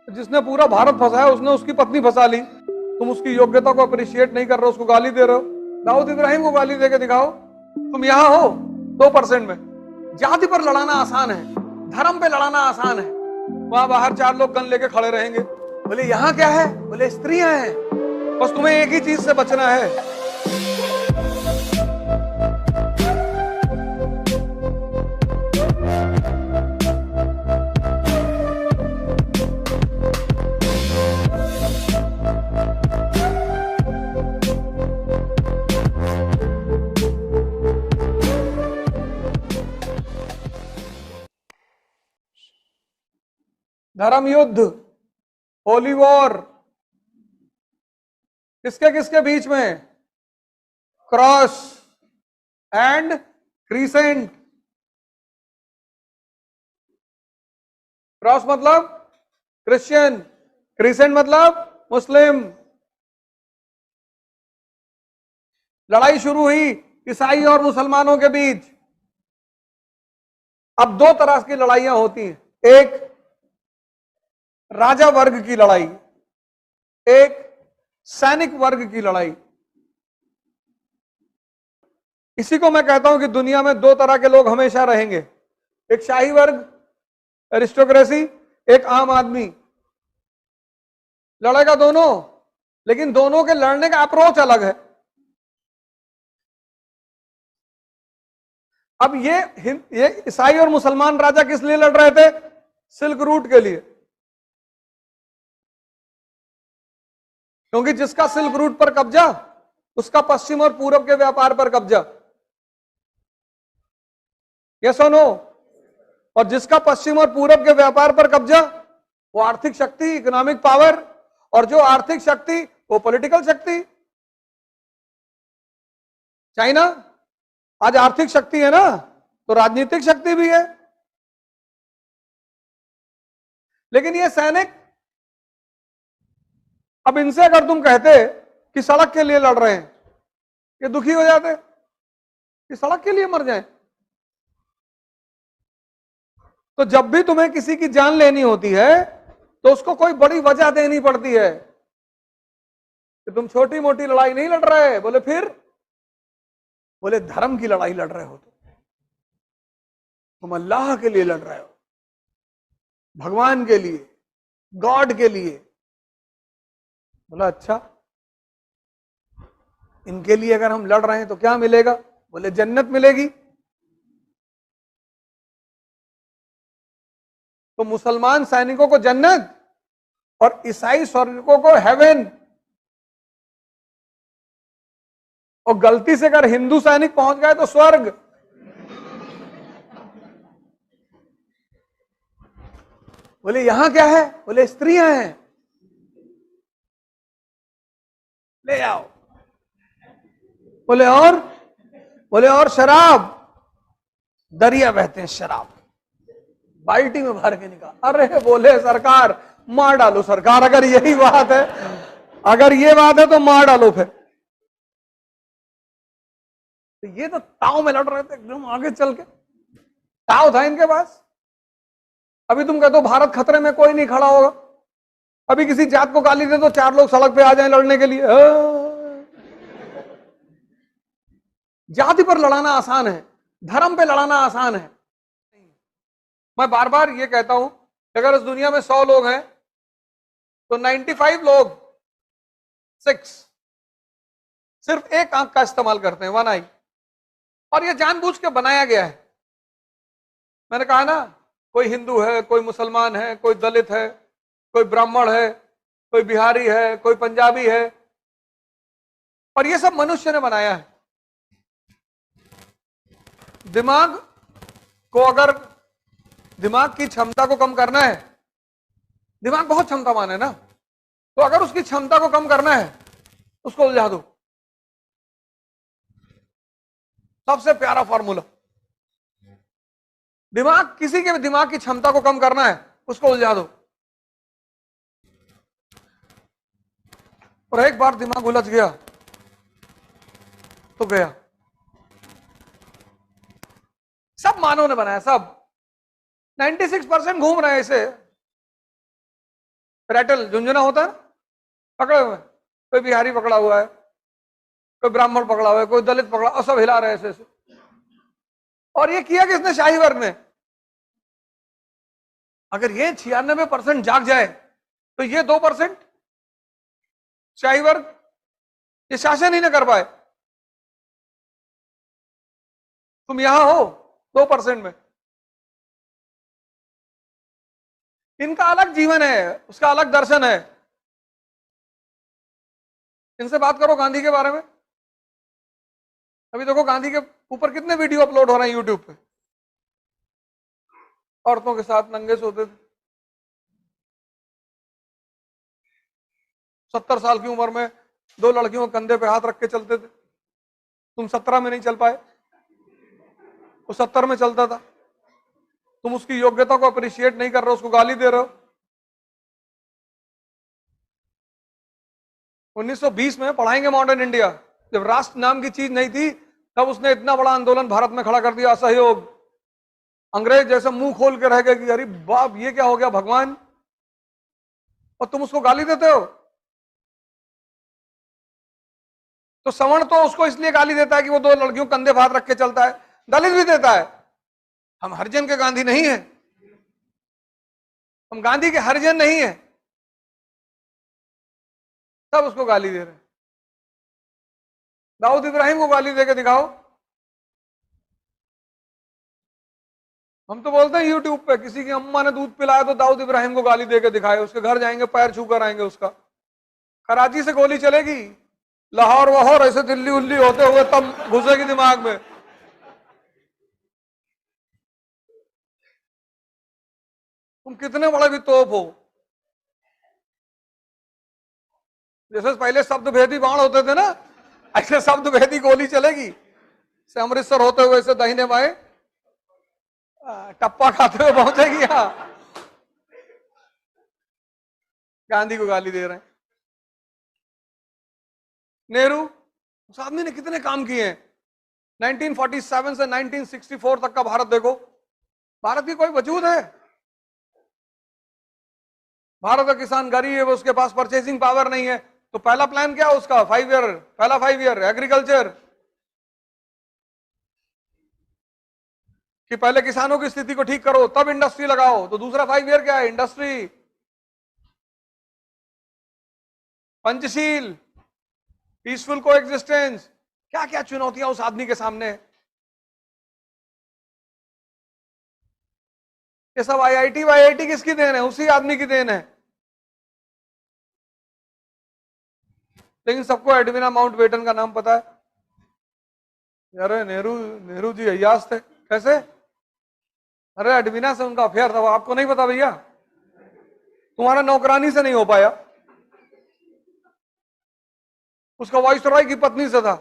जिसने पूरा भारत फंसाया उसने उसकी पत्नी फंसा ली, तुम उसकी योग्यता को अप्रिशिएट नहीं कर रहे हो, उसको गाली दे रहे हो। दाऊद इब्राहिम को गाली देके दिखाओ, तुम यहां हो 2% में। जाति पर लड़ाना आसान है, धर्म पे लड़ाना आसान है। वहां बाहर 4 लोग गन लेके खड़े रहेंगे, बोले यहां क्या है, बोले स्त्रियां हैं, बस तुम्हें एक ही चीज से बचना है। धर्म युद्ध, होली वॉर, किसके किसके बीच में? Cross and crescent. क्रॉस मतलब क्रिश्चियन, क्रीसेंट मतलब मुस्लिम। लड़ाई शुरू हुई ईसाई और मुसलमानों के बीच। अब 2 तरह की लड़ाइयां होती हैं, एक राजा वर्ग की लड़ाई, एक सैनिक वर्ग की लड़ाई। इसी को मैं कहता हूं कि दुनिया में 2 तरह के लोग हमेशा रहेंगे, एक शाही वर्ग एरिस्टोक्रेसी, एक आम आदमी। लड़ेगा दोनों, लेकिन दोनों के लड़ने का अप्रोच अलग है। अब ये ईसाई और मुसलमान राजा किस लिए लड़ रहे थे? सिल्क रूट के लिए, क्योंकि जिसका सिल्क रूट पर कब्जा उसका पश्चिम और पूरब के व्यापार पर कब्जा। यस और नो? और जिसका पश्चिम और पूरब के व्यापार पर कब्जा वो आर्थिक शक्ति, इकोनॉमिक पावर, और जो आर्थिक शक्ति वो पॉलिटिकल शक्ति। चाइना आज आर्थिक शक्ति है ना, तो राजनीतिक शक्ति भी है। लेकिन ये सैनिक, अब इनसे अगर तुम कहते कि सड़क के लिए लड़ रहे हैं, ये दुखी हो जाते कि सड़क के लिए मर जाएं। तो जब भी तुम्हें किसी की जान लेनी होती है तो उसको कोई बड़ी वजह देनी पड़ती है कि तुम छोटी मोटी लड़ाई नहीं लड़ रहे। बोले फिर? बोले धर्म की लड़ाई लड़ रहे हो, तुम अल्लाह के लिए लड़ रहे हो, भगवान के लिए, गॉड के लिए। बोला अच्छा, इनके लिए अगर हम लड़ रहे हैं तो क्या मिलेगा? बोले जन्नत मिलेगी। तो मुसलमान सैनिकों को जन्नत और ईसाई सैनिकों को हेवन। और गलती से अगर हिंदू सैनिक पहुंच गए तो स्वर्ग। बोले यहां क्या है? बोले स्त्रियां हैं, ले आओ। बोले और? बोले और शराब, दरिया बहते हैं शराब, बाल्टी में भर के निकाल। अरे बोले सरकार मार डालो, सरकार अगर यही बात है, अगर ये बात है तो मार डालो फिर। तो ये तो ताव में लड़ रहे थे एकदम आगे चल के, ताव था इनके पास। अभी तुम कहते हो भारत खतरे में, कोई नहीं खड़ा होगा। अभी किसी जात को गाली दे तो 4 लोग सड़क पे आ जाएं लड़ने के लिए। जाति पर लड़ाना आसान है, धर्म पे लड़ाना आसान है। मैं बार बार ये कहता हूं कि अगर इस दुनिया में 100 लोग हैं तो 95 लोग 6 सिर्फ एक आंख का इस्तेमाल करते हैं, 1 आई। और ये जानबूझ के बनाया गया है। मैंने कहा ना, कोई हिंदू है, कोई मुसलमान है, कोई दलित है, कोई ब्राह्मण है, कोई बिहारी है, कोई पंजाबी है, और ये सब मनुष्य ने बनाया है। दिमाग को अगर दिमाग की क्षमता को कम करना है, दिमाग बहुत क्षमतावान है ना, तो अगर उसकी क्षमता को कम करना है उसको उलझा दो। सबसे प्यारा फॉर्मूला, दिमाग, किसी के भी दिमाग की क्षमता को कम करना है उसको उलझा दो। और एक बार दिमाग उलझ गया तो गया। सब मानव ने बनाया, सब 96% घूम रहे हैं इसे। रैटल झुंझुना होता है, पकड़े हुए, कोई बिहारी पकड़ा हुआ है, कोई ब्राह्मण पकड़ा हुआ है, कोई दलित पकड़ा, और सब हिला रहे हैं ऐसे। और ये किया किसने? शाही वर्ग ने। अगर ये 96% जाग जाए तो ये 2% शाही वर्ग ये शासन ही ना कर पाए। तुम यहां हो 2% में, इनका अलग जीवन है, उसका अलग दर्शन है। इनसे बात करो गांधी के बारे में। अभी देखो गांधी के ऊपर कितने वीडियो अपलोड हो रहे हैं यूट्यूब पे, औरतों के साथ नंगे सोते थे, 70 साल की उम्र में 2 लड़कियों के कंधे पे हाथ रख के चलते थे। तुम 17 में नहीं चल पाए, वो 70 में चलता था। तुम उसकी योग्यता को अप्रिशिएट नहीं कर रहे हो, उसको गाली दे रहे हो। 1920 में पढ़ाएंगे मॉडर्न इंडिया, जब राष्ट्र नाम की चीज नहीं थी, तब उसने इतना बड़ा आंदोलन भारत में खड़ा कर दिया, असहयोग। अंग्रेज जैसे मुंह खोल के रह गए कि अरे बाप ये क्या हो गया भगवान, और तुम उसको गाली देते हो। तो सवर्ण तो उसको इसलिए गाली देता है कि वो 2 लड़कियों कंधे हाथ रख के चलता है, दलित भी देता है। हम हरिजन के गांधी नहीं है, हम गांधी के हरिजन नहीं है, सब उसको गाली दे रहे हैं। दाऊद इब्राहिम को गाली देके दिखाओ। हम तो बोलते हैं यूट्यूब पे, किसी की अम्मा ने दूध पिलाया तो दाऊद इब्राहिम को गाली देके दिखाए, उसके घर जाएंगे, पैर छू कर आएंगे उसका। कराची से गोली चलेगी, लाहौर वाहौर ऐसे दिल्ली उल्ली होते हुए तब घुसेगी दिमाग में। तुम कितने बड़े भी तोप हो। जैसे पहले शब्द भेदी बाण होते थे ना, ऐसे शब्द भेदी गोली चलेगी, से अमृतसर होते हुए से दाहिने बाएं टप्पा खाते हुए पहुंचेगी। यहां गांधी को गाली दे रहे हैं। नेहरू, उस आदमी ने कितने काम किए हैं। 1947 से 1964 तक का भारत देखो, भारत की कोई वजूद है? भारत का किसान गरीब है, उसके पास परचेसिंग पावर नहीं है, तो पहला प्लान क्या उसका? 5 ईयर, पहला 5 ईयर एग्रीकल्चर, कि पहले किसानों की स्थिति को ठीक करो तब इंडस्ट्री लगाओ। तो दूसरा 5 ईयर क्या है? इंडस्ट्री, पंचशील, पीसफुल को एग्जिस्टेंस। क्या क्या चुनौतियां उस आदमी के सामने। ये सब आईआईटी वाईआईटी किसकी देन है? उसी आदमी की देन है। लेकिन सबको एडविना माउंटबेटन का नाम पता है। अरे नेहरू, नेहरू जी अय्याश थे। कैसे? अरे एडविना से उनका अफेयर था, वो आपको नहीं पता भैया? तुम्हारा नौकरानी से नहीं हो पाया, उसका वाइसरॉय की पत्नी से था,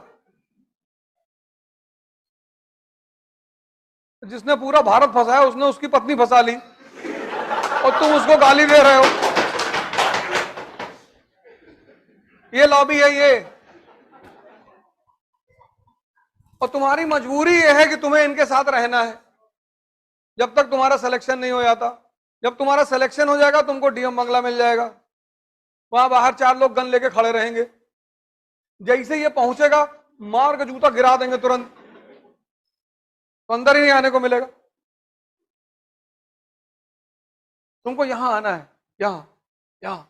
जिसने पूरा भारत फंसाया उसने उसकी पत्नी फंसा ली, और तुम उसको गाली दे रहे हो। ये लॉबी है ये, और तुम्हारी मजबूरी ये है कि तुम्हें इनके साथ रहना है जब तक तुम्हारा सिलेक्शन नहीं हो जाता। जब तुम्हारा सिलेक्शन हो जाएगा तुमको डीएम बंगला मिल जाएगा, वहां बाहर 4 लोग गन लेके खड़े रहेंगे। जैसे ये पहुंचेगा मार का जूता गिरा देंगे तुरंत, तो अंदर ही नहीं आने को मिलेगा। तुमको यहां आना है, यहां यहां,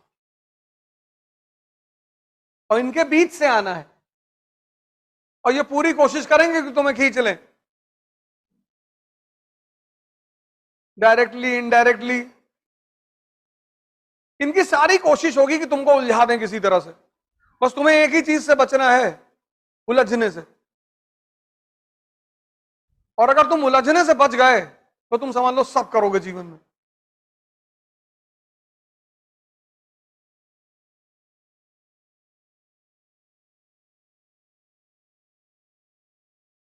और इनके बीच से आना है, और ये पूरी कोशिश करेंगे कि तुम्हें खींच लें, डायरेक्टली इनडायरेक्टली। इनकी सारी कोशिश होगी कि तुमको उलझा दें किसी तरह से। बस तुम्हें एक ही चीज से बचना है, उलझने से। और अगर तुम उलझने से बच गए तो तुम समझ लो सब करोगे जीवन में।